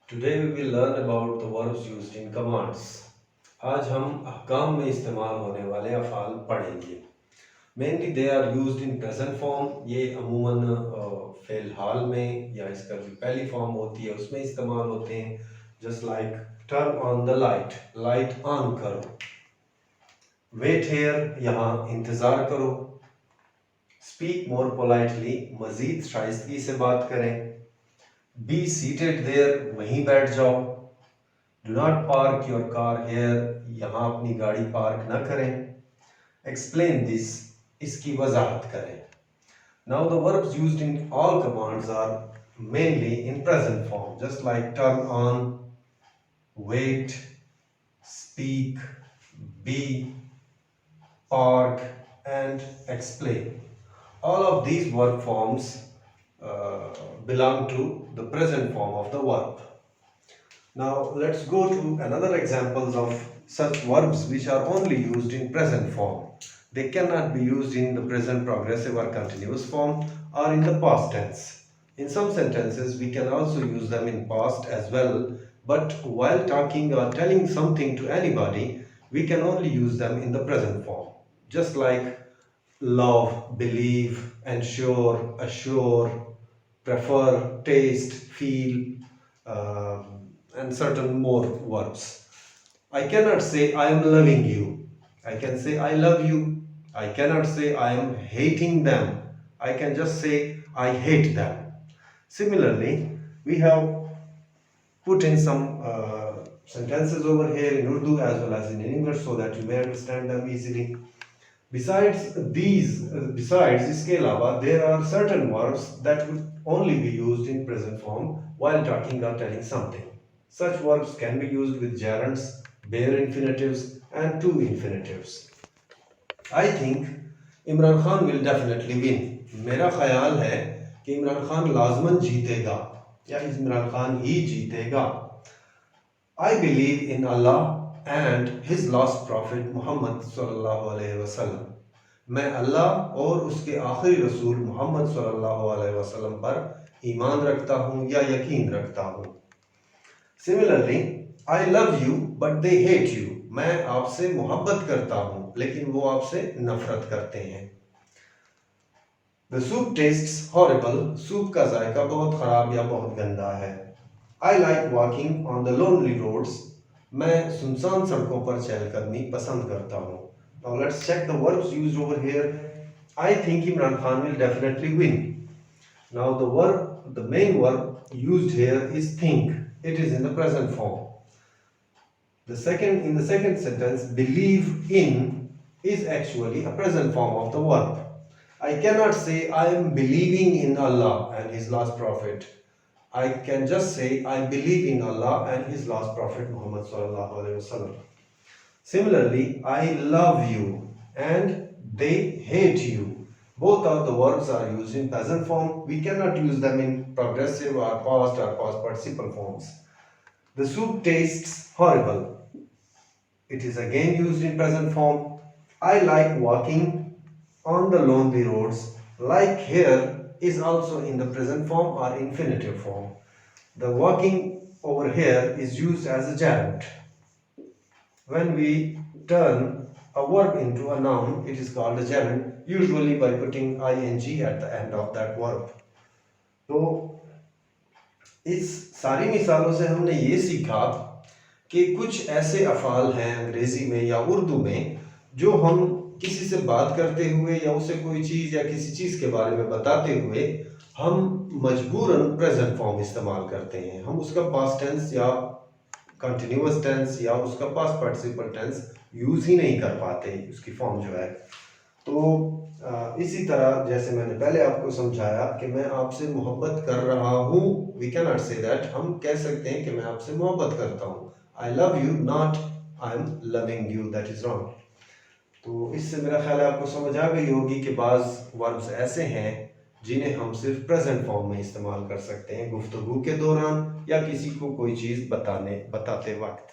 Today we will learn about the verbs used in commands. आज हम अहकाम में इस्तेमाल होने वाले अफ़ाल पढ़ेंगे. Mainly they are used in present form. ये अमूमन फ़ेल हाल में या इसका जो पहली फॉर्म होती है उसमें इस्तेमाल होते हैं. Just like turn on the light, light on करो. Wait here, यहाँ इंतज़ार करो. Speak more politely, मज़ीद शाइस्तगी से बात करें. Be seated there, वहीं बैठ जाओ. Do not park your car here, यहाँ अपनी गाड़ी पार्क न करें. Explain this, इसकी वजाहत करें. Now the verbs used in all commands are mainly in present form, just like turn on, wait, speak, be, park and explain. All of these verb forms belong to the present form of the verb. Now let's go to another examples of such verbs which are only used in present form. They cannot be used in the present progressive or continuous form or in the past tense. In some sentences we can also use them in past as well, but while talking or telling something to anybody, we can only use them in the present form. Just like love, believe, ensure, assure, prefer, taste, feel, and certain more verbs. I cannot say I am loving you. I can say I love you. I cannot say I am hating them. I can just say I hate them. Similarly, we have put in some sentences over here in Urdu as well as in English so that you may understand them easily. Besides इसके अलावा there are certain verbs that will only be used in present form while talking or telling something. Such verbs can be used with gerunds, bare infinitives and two infinitives. I think Imran Khan will definitely win. मेरा ख्याल है कि इमरान खान लाजमन जीतेगा या इमरान खान ही जीतेगा. I believe in Allah and his last prophet Muhammad sallallahu alaihi wasallam. मैं अल्लाह और उसके आखिरी रसूल मोहम्मद सल्लल्लाहु अलैहि वसल्लम पर ईमान रखता हूँ या यकीन रखता हूँ. Similarly, I love you but they hate you. मैं आपसे मोहब्बत करता हूँ लेकिन वो आपसे नफरत करते हैं. The soup tastes horrible. Soup का जायका बहुत खराब या बहुत गंदा है. I like walking on the lonely roads. मैं सुनसान सड़कों पर चहलकदमी पसंद करता हूँ. Now let's check the verbs used over here. I think Imran Khan will definitely win. Now the main verb used here is think. It is in the present form. In the second sentence, believe in is actually a present form of the verb. I cannot say I am believing in Allah and his last prophet. I can just say I believe in Allah and his last prophet Muhammad sallallahu alaihi wasallam. Similarly, I love you and they hate you. Both of the verbs are used in present form. We cannot use them in progressive or past participle forms. The soup tastes horrible. It is again used in present form. I like walking on the lonely roads. Like here is also in the present form or infinitive form. The walking over here is used as a gerund. When we turn a verb into a noun, it is called a gerund, usually by putting ing at the end of that verb. तो इस सारी मिसालों से हमने ये सीखा कि कुछ ऐसे अफ़ाल हैं अंग्रेज़ी में या उर्दू में जो हम किसी से बात करते हुए या उसे कोई चीज़ या किसी चीज़ के बारे में बताते हुए हम मजबूरन प्रेजेंट फॉर्म इस्तेमाल करते हैं. हम उसका पास्ट टेंस या कंटिन्यूअस टेंस या उसका पास्ट पार्टिसिपल टेंस यूज़ ही नहीं कर पाते उसकी फॉर्म जो है. तो इसी तरह जैसे मैंने पहले आपको समझाया कि मैं आपसे मोहब्बत कर रहा हूँ, we can not say that. हम कह सकते हैं कि मैं आपसे मोहब्बत करता हूँ. I love you, not I am loving you, that is wrong. तो इससे मेरा ख्याल है आपको समझ आ गई होगी कि बाज़ वर्ब्स ऐसे हैं जिन्हें हम सिर्फ प्रेजेंट फॉर्म में इस्तेमाल कर सकते हैं गुफ्तगू के दौरान या किसी को कोई चीज़ बताते वक्त.